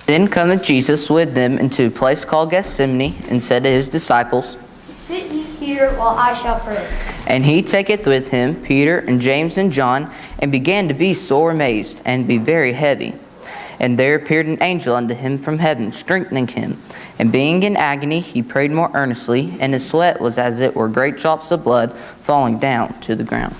Then cometh Jesus with them into a place called Gethsemane, and said to his disciples, Sit ye here while I shall pray. And he taketh with him Peter and James and John, and began to be sore amazed, and be very heavy. And there appeared an angel unto him from heaven, strengthening him. And being in agony, he prayed more earnestly, and his sweat was as it were great drops of blood falling down to the ground.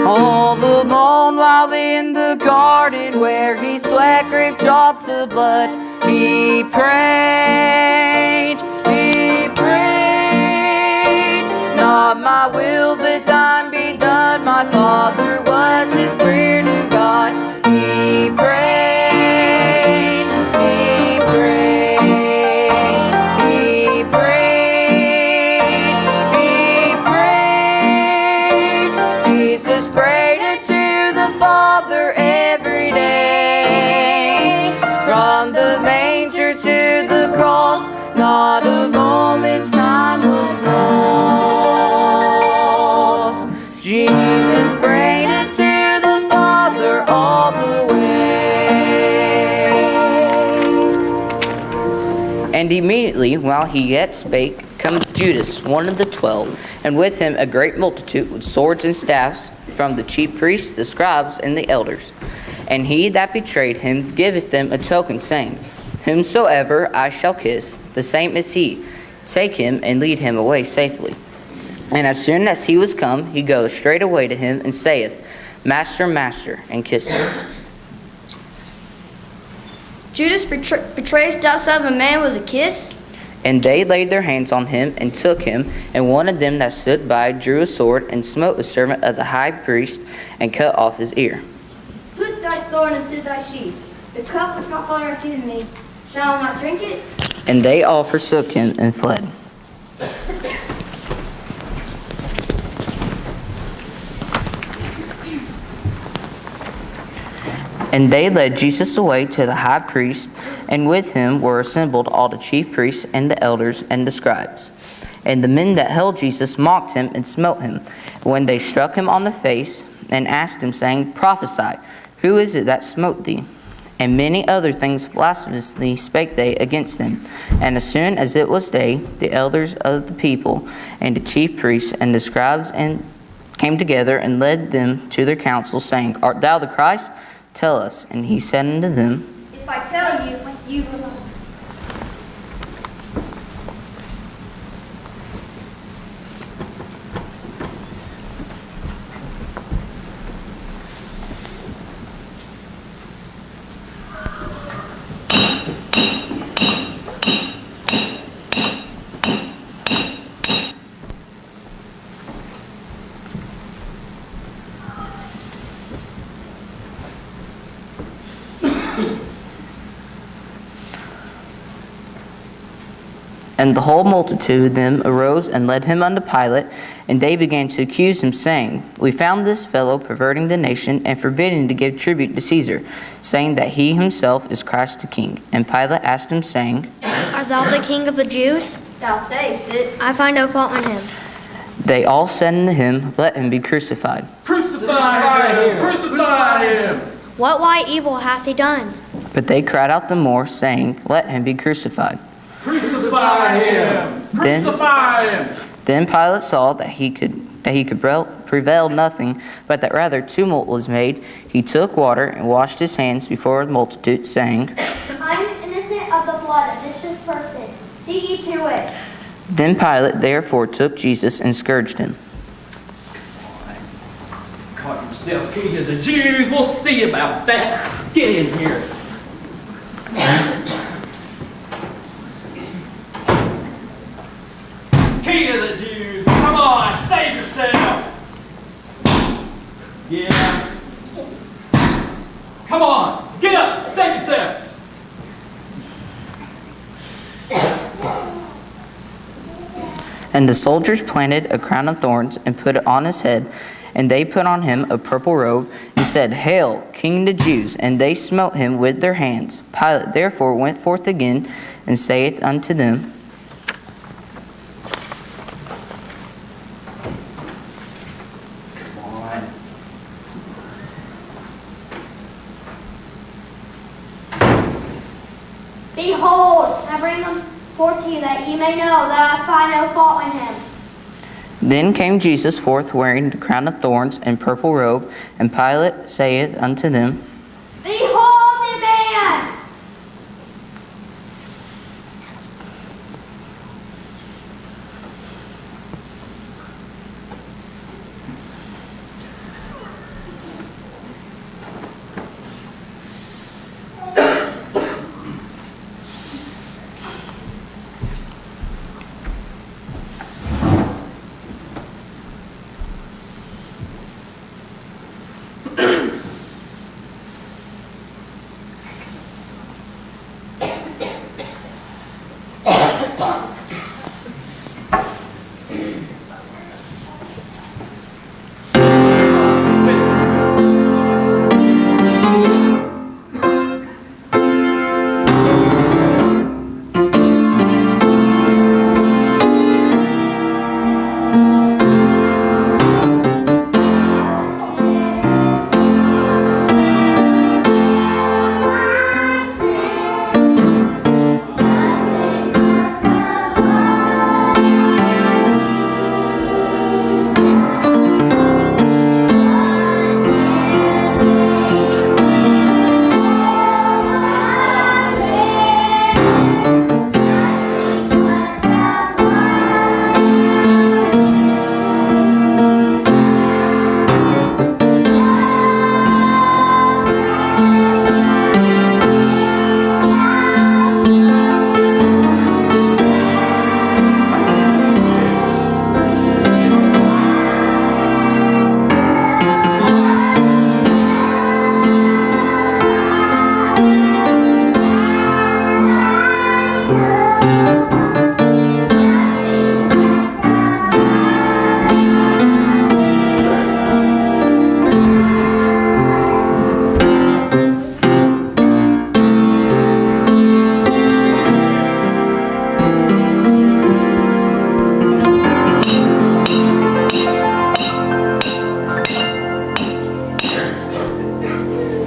All alone while in the garden where he sweat great drops of blood, he prayed, not my will but thine be done. My Father was his prayer to God. He prayed, Jesus prayed unto the Father every day. From the manger to the cross, not a moment's time was lost. Jesus prayed unto the Father all the way. And immediately, while he yet spake, cometh Judas, one of the 12, and with him a great multitude with swords and staffs, from the chief priests, the scribes, and the elders. And he that betrayed him giveth them a token, saying, Whomsoever I shall kiss, the same is he. Take him and lead him away safely. And as soon as he was come, he goes straight away to him, and saith, Master, Master, and kissed him. Judas betrays thou son of a man with a kiss? And they laid their hands on him, and took him, and one of them that stood by drew a sword, and smote the servant of the high priest, and cut off his ear. Put thy sword into thy sheath. The cup which my Father hath given me, shall I not drink it? And they all forsook him, and fled. And they led Jesus away to the high priest, and with him were assembled all the chief priests, and the elders, and the scribes. And the men that held Jesus mocked him, and smote him, when they struck him on the face, and asked him, saying, Prophesy, who is it that smote thee? And many other things blasphemously spake they against him. And as soon as it was day, the elders of the people, and the chief priests, and the scribes, and came together, and led them to their council, saying, Art thou the Christ? Tell us. And he said unto them, If I tell you, you will. And the whole multitude of them arose and led him unto Pilate, and they began to accuse him, saying, We found this fellow perverting the nation, and forbidding to give tribute to Caesar, saying that he himself is Christ the King. And Pilate asked him, saying, Art thou the King of the Jews? Thou sayest it. I find no fault in him. They all said unto him, Let him be crucified. Crucify him! Crucify him! What why evil hath he done? But they cried out the more, saying, Let him be crucified. Crucify him! Crucify him! Then Pilate saw that he could prevail nothing, but that rather tumult was made. He took water and washed his hands before the multitude, saying, I am innocent of the blood of this person. See ye to it. Then Pilate therefore took Jesus and scourged him. Caught yourself king of the Jews. We'll see about that. Get in here. King of the Jews. Come on, save yourself. Yeah. Come on, get up, save yourself. And the soldiers planted a crown of thorns and put it on his head, and they put on him a purple robe, and said, Hail, King of the Jews! And they smote him with their hands. Pilate therefore went forth again, and saith unto them, Behold, I bring him forth to you, that ye may know that I find no fault in him. Then came Jesus forth wearing the crown of thorns and purple robe, and Pilate saith unto them, Behold the man!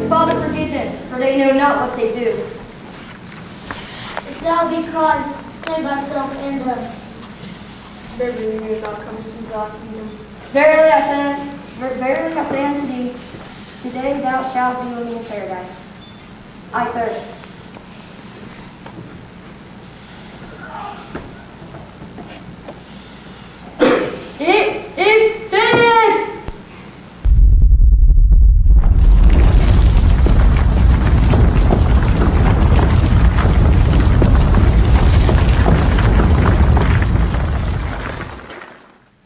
Father, forgive them, for they know not what they do. If thou be Christ, save thyself and us. Verily, we are not come to God's kingdom. Verily I say unto thee, today thou shalt be with me in paradise. I thirst. It is finished!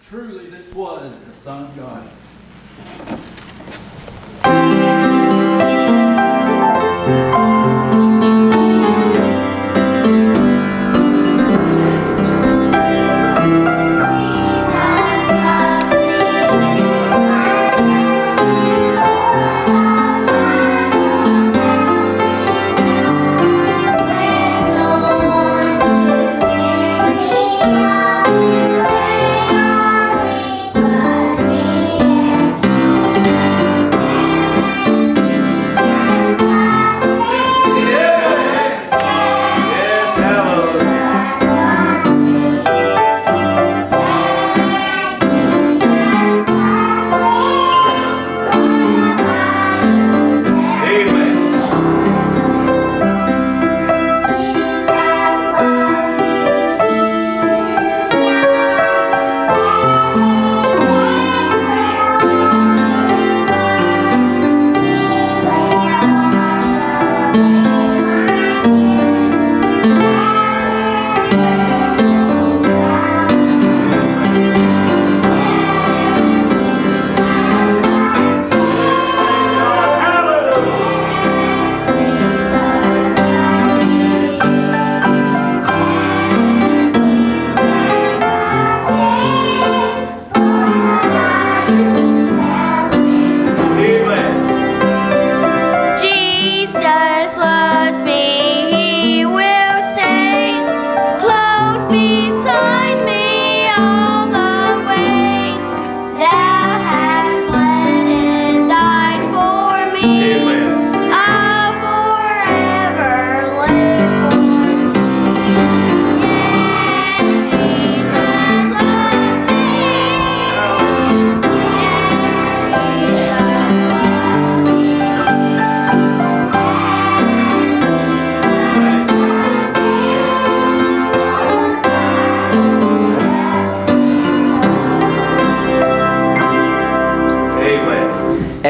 Truly, this was the Son of God.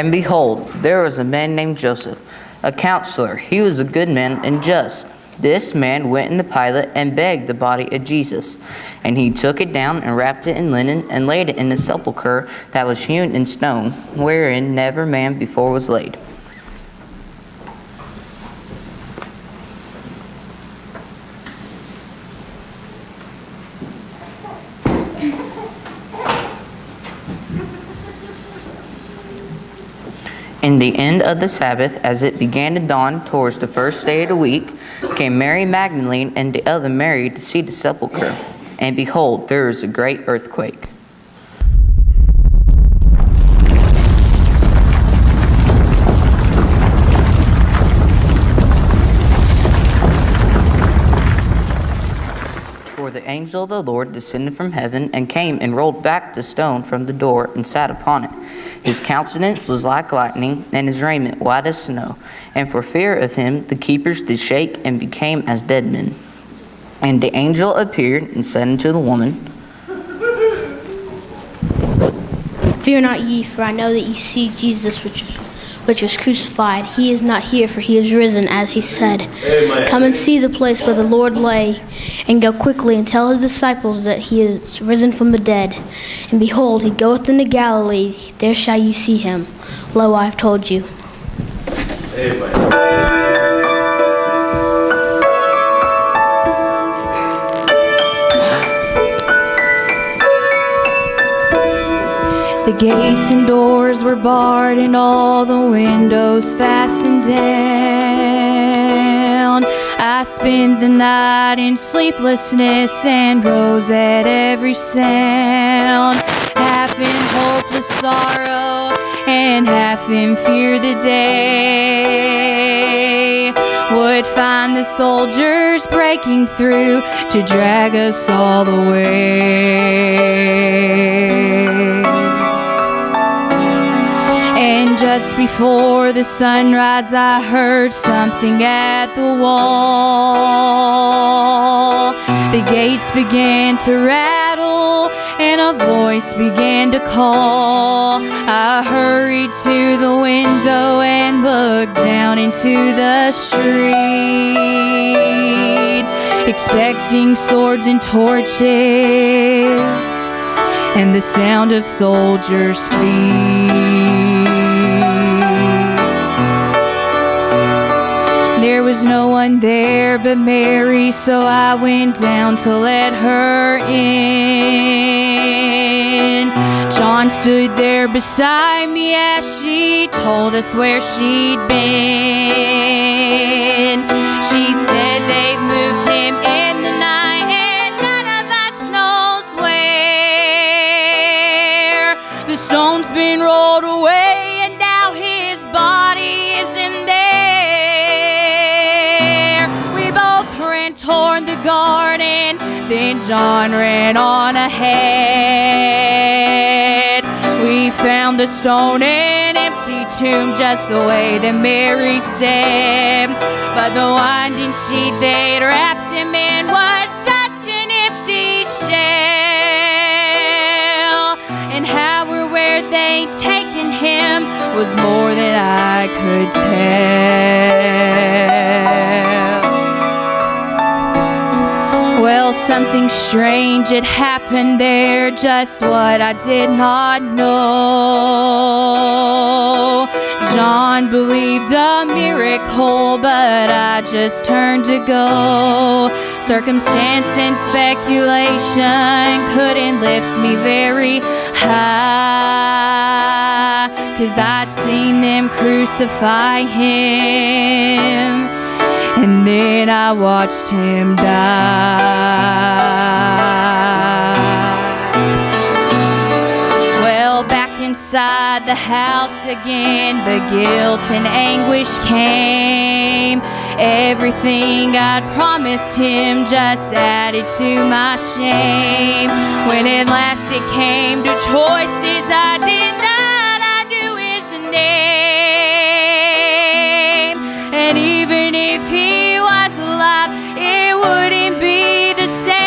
And behold, there was a man named Joseph, a counselor. He was a good man and just. This man went into Pilate and begged the body of Jesus. And he took it down and wrapped it in linen and laid it in the sepulchre that was hewn in stone, wherein never man before was laid. In the end of the Sabbath, as it began to dawn towards the first day of the week, came Mary Magdalene and the other Mary to see the sepulchre. And behold, there was a great earthquake. For the angel of the Lord descended from heaven and came and rolled back the stone from the door and sat upon it. His countenance was like lightning, and his raiment white as snow. And for fear of him, the keepers did shake and became as dead men. And the angel appeared and said unto the woman, Fear not ye, for I know that ye seek Jesus which was crucified. He is not here, for he is risen, as he said. Amen. Come and see the place where the Lord lay, and go quickly and tell his disciples that he is risen from the dead. And behold, he goeth into Galilee. There shall ye see him. Lo, I have told you. Amen. The gates and doors were barred and all the windows fastened down. I spent the night in sleeplessness and rose at every sound, half in hopeless sorrow and half in fear the day would find the soldiers breaking through to drag us all away. And just before the sunrise, I heard something at the wall. The gates began to rattle, and a voice began to call. I hurried to the window and looked down into the street, expecting swords and torches and the sound of soldiers' feet. There was no one there but Mary, so I went down to let her in. John stood there beside me as she told us where she'd been. She said they've moved him in the night and none of us knows where. The stone's been rolled away and now his body isn't there. We both ran toward the garden, then John ran on ahead. We found the stone and empty tomb just the way that Mary said, but the winding sheet they'd wrapped him in was just an empty shell, and how or where they'd taken him was more than I could tell. Well, something strange had happened there, just what I did not know. John believed a miracle, but I just turned to go. Circumstance and speculation couldn't lift me very high, 'cause I'd seen them crucify him, and then I watched him die. Well, back inside the house again, the guilt and anguish came. Everything I'd promised him just added to my shame. When at last it came to choices I did not, I knew his name. And even if he was alive, it wouldn't be the same.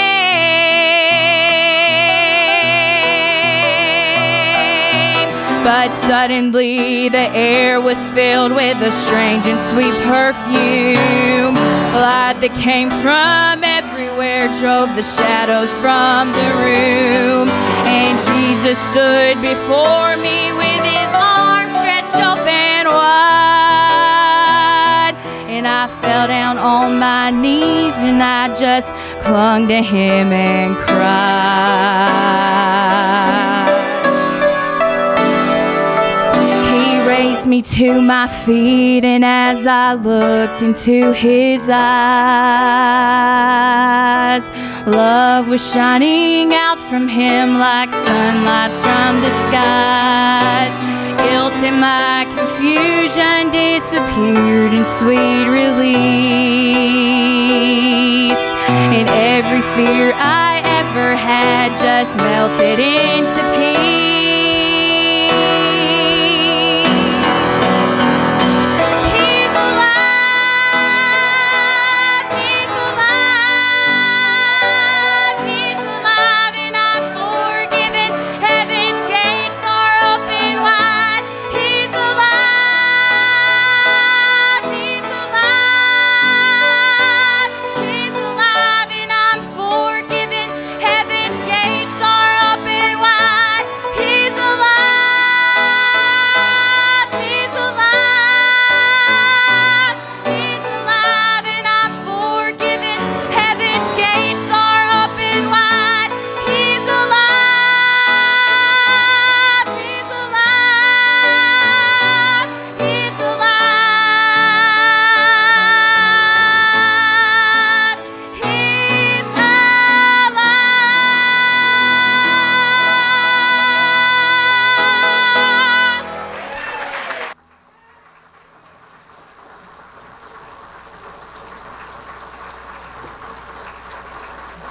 But suddenly the air was filled with a strange and sweet perfume. Light that came from everywhere drove the shadows from the room. And Jesus stood before me with his arms stretched open wide. And I fell down on my knees and I just clung to him and cried. Raised me to my feet, and as I looked into his eyes, love was shining out from him like sunlight from the skies. Guilt and my confusion disappeared in sweet release, and every fear I ever had just melted into peace.